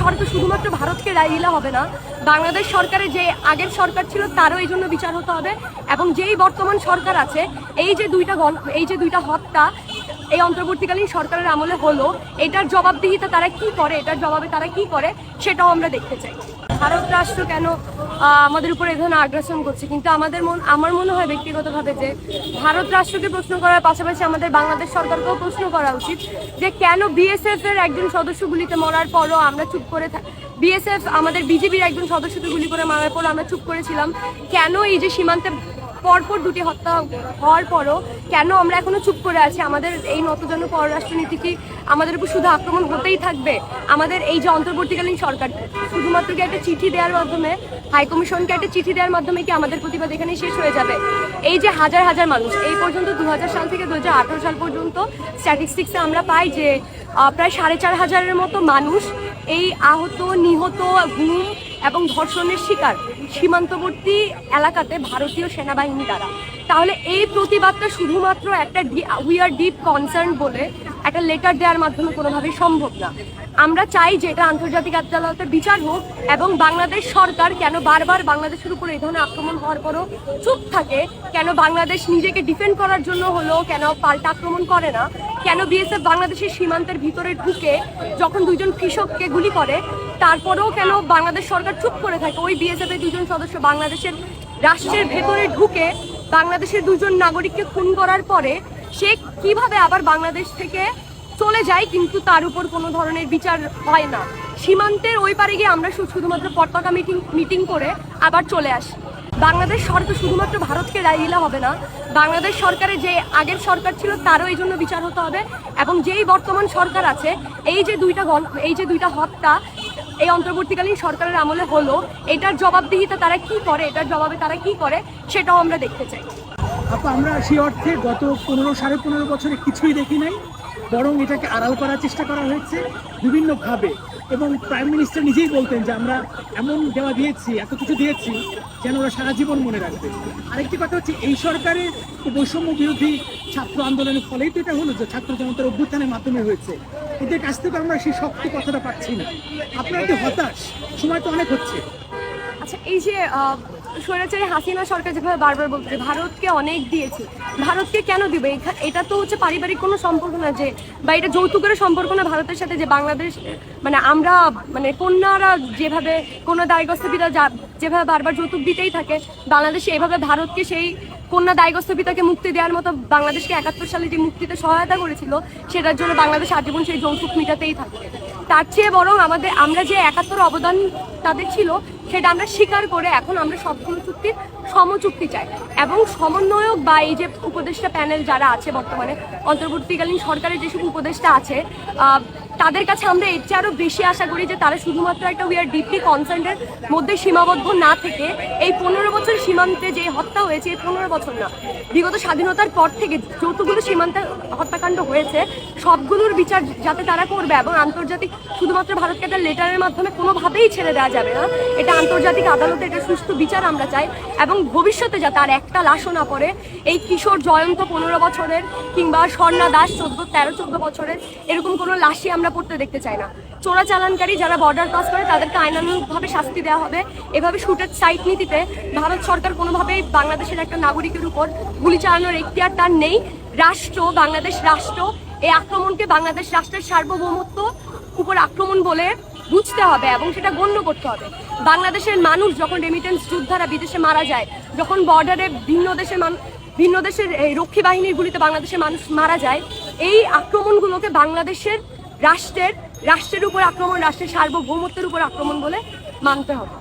সরকার শুধুমাত্র ভারতকে দায়ী দিলে হবে না, বাংলাদেশ সরকারের যে আগের সরকার ছিল তারও এই জন্য বিচার হতে হবে। এবং যেই বর্তমান সরকার আছে, এই যে দুইটা হত্যা এই অন্তর্বর্তীকালীন সরকারের আমলে হলো, এটার জবাবদিহিতা তারা কি করে, এটার জবাবে তারা কি করে সেটাও আমরা দেখতে চাই। ভারত রাষ্ট্র কেন আমাদের উপর এই ধরনের আগ্রাসন করছে, কিন্তু আমার মনে হয় ব্যক্তিগতভাবে যে ভারত রাষ্ট্রকে প্রশ্ন করার পাশাপাশি আমাদের বাংলাদেশ সরকারকেও প্রশ্ন করা উচিত যে কেন বিএসএফ এর একজন সদস্য গুলিতে মরার পরও আমরা চুপ করে বিএসএফ আমাদের বিজেপির একজন সদস্যকে গুলি করে মারার পর আমরা চুপ করেছিলাম, কেন এই যে সীমান্তে পরপর দুটি হত্যা হওয়ার পরও কেন আমরা এখনো চুপ করে আছি? আমাদের এই নতজন পররাষ্ট্রনীতি কি আমাদের উপর শুধু আক্রমণ হতেই থাকবে? আমাদের এই যে অন্তর্বর্তীকালীন সরকার শুধুমাত্র কি একটা চিঠি দেওয়ার মাধ্যমে, হাইকমিশনকে একটা চিঠি দেওয়ার মাধ্যমে কি আমাদের প্রতিবাদ এখানেই শেষ হয়ে যাবে? এই যে হাজার হাজার মানুষ এই পর্যন্ত 2000 সাল থেকে 2018 সাল পর্যন্ত স্ট্যাটিস্টিক্সে আমরা পাই যে প্রায় 4500-এর মতো মানুষ এই আহত, নিহত, গুম এবং ধর্ষণের শিকার সীমান্তবর্তী এলাকাতে ভারতীয় সেনাবাহিনী দ্বারা। তাহলে এই প্রতিবাদটা শুধুমাত্র একটা উই আর ডিপ কনসার্ন বলে একটা লেটার দেওয়ার মাধ্যমে কোনোভাবেই সম্ভব না। আমরা চাই যে এটা আন্তর্জাতিক আদালতের বিচার হোক এবং বাংলাদেশ সরকার কেন বারবার বাংলাদেশের উপর এই ধরনের আক্রমণ হওয়ার পরও চুপ থাকে, কেন বাংলাদেশ নিজেকে ডিফেন্ড করার জন্য হলো কেন পাল্টা আক্রমণ করে না, কেন বিএসএফ বাংলাদেশের সীমান্তের ভিতরে ঢুকে যখন দুজন কৃষককে গুলি করে তারপরেও কেন বাংলাদেশ সরকার চুপ করে থাকে? ওই বিএসএফ এর দুজন সদস্য বাংলাদেশের রাষ্ট্রের ভেতরে ঢুকে বাংলাদেশের দুজন নাগরিককে খুন করার পরে সে কিভাবে আবার বাংলাদেশ থেকে চলে যায় কিন্তু তার উপর কোনো ধরনের বিচার হয় না? সীমান্তের ওই পারে গিয়ে আমরা শুধুমাত্র পতাকা মিটিং করে আবার চলে আসি। বাংলাদেশ সরকার শুধুমাত্র ভারতকে দায়ী দিলে হবে না, বাংলাদেশ সরকারের যে আগের সরকার ছিল তারও এই জন্য বিচার হতে হবে। এবং যেই বর্তমান সরকার আছে, এই যে দুইটা হত্যা এই অন্তর্বর্তীকালীন সরকারের আমলে হলো, এটার জবাবদিহিতা তারা কি করে, এটার জবাবে তারা কি করে সেটাও আমরা দেখতে চাই। আমরা সেই অর্থে গত 15-15.5 বছরে কিছুই দেখি নাই, বরং এটাকে আড়াল করার চেষ্টা করা হয়েছে বিভিন্নভাবে। এবং প্রাইম মিনিস্টার নিজেই বলতেন যে আমরা এমন দেওয়া দিয়েছি, এত কিছু দিয়েছি যেন ওরা সারা জীবন মনে রাখবে। আরেকটি কথা হচ্ছে, এই সরকারের বৈষম্য বিরোধী ছাত্র আন্দোলনের ফলেই তো এটা হলো, যে ছাত্র জনতার অভ্যুত্থানের মাধ্যমে হয়েছে। এদের কাছ থেকে আমরা সেই শক্ত কথাটা পাচ্ছি না। আপনারা কি হতাশ? সময় তো অনেক হচ্ছে। আচ্ছা, এই যে স্বৈরাচারী হাসিনা সরকার যেভাবে বারবার বলছে ভারতকে অনেক দিয়েছে, ভারতকে কেন দিবে? এটা তো হচ্ছে পারিবারিক কোনো সম্পর্ক না, যে বা এটা যৌতুকের সম্পর্ক না ভারতের সাথে, যে বাংলাদেশ আমরা কন্যারা যেভাবে কন্যা দায়গ্রস্ত পিতা যেভাবে বারবার যৌতুক দিতেই থাকে, বাংলাদেশে এভাবে ভারতকে সেই কন্যা দায়গ্রস্ত পিতাকে মুক্তি দেওয়ার মতো বাংলাদেশকে 71 সালে যে মুক্তিতে সহায়তা করেছিল সেটার জন্য বাংলাদেশ আজীবন সেই যৌতুক মিটাতেই থাকবে। তার চেয়ে বরং আমরা যে 71 অবদান তাদের ছিল সেটা আমরা স্বীকার করে এখন আমরা সবগুলো চুক্তির সমচুক্তি চাই। এবং সমন্বয়ক বা এই যে উপদেষ্টা প্যানেল যারা আছে বর্তমানে অন্তর্বর্তীকালীন সরকারের যেসব উপদেষ্টা আছে, তাদের কাছে আমরা এর চেয়ে আরও বেশি আশা করি যে তারা শুধুমাত্র একটা উই আর ডিপলি কনসার্নের মধ্যে সীমাবদ্ধ না থেকে এই 15 বছর সীমান্তে যে হত্যা হয়েছে, এই 15 বছর না, বিগত স্বাধীনতার পর থেকে যতগুলো সীমান্তে হত্যাকাণ্ড হয়েছে সবগুলোর বিচার যাতে তারা করবে। এবং আন্তর্জাতিক শুধুমাত্র ভারতকে একটা লেটারের মাধ্যমে কোনোভাবেই ছেড়ে দেওয়া যাবে না, এটা আন্তর্জাতিক আদালতে এটা সুষ্ঠু বিচার আমরা চাই। এবং ভবিষ্যতে যাতে আর একটা লাশও না পড়ে, এই কিশোর জয়ন্ত 15 বছরের কিংবা স্বর্ণা দাস 13-14 বছরের এরকম কোনো লাশই আমরা পড়তে দেখতে চাই না। চোরাচালানকারী যারা বর্ডার ক্রস করে তাদেরকে আইনানুগভাবে শাস্তি দেওয়া হবে। এভাবে শুটের সাইট নীতিতে ভারত সরকার কোনোভাবেই বাংলাদেশের একটা নাগরিকের উপর গুলি চালানোর এখতিয়ার তার নেই। বাংলাদেশ রাষ্ট্র এই আক্রমণকে বাংলাদেশ রাষ্ট্রের সার্বভৌমত্ব উপর আক্রমণ বলে বুঝতে হবে এবং সেটা গণ্য করতে হবে। বাংলাদেশের মানুষ যখন রেমিটেন্স যোদ্ধারা বিদেশে মারা যায়, যখন বর্ডারে ভিন্ন দেশের রক্ষী বাহিনীর গুলিতে বাংলাদেশের মানুষ মারা যায়, এই আক্রমণগুলোকে বাংলাদেশের রাষ্ট্রের উপর আক্রমণ, রাষ্ট্রের সার্বভৌমত্বের উপর আক্রমণ বলে মানতে হবে।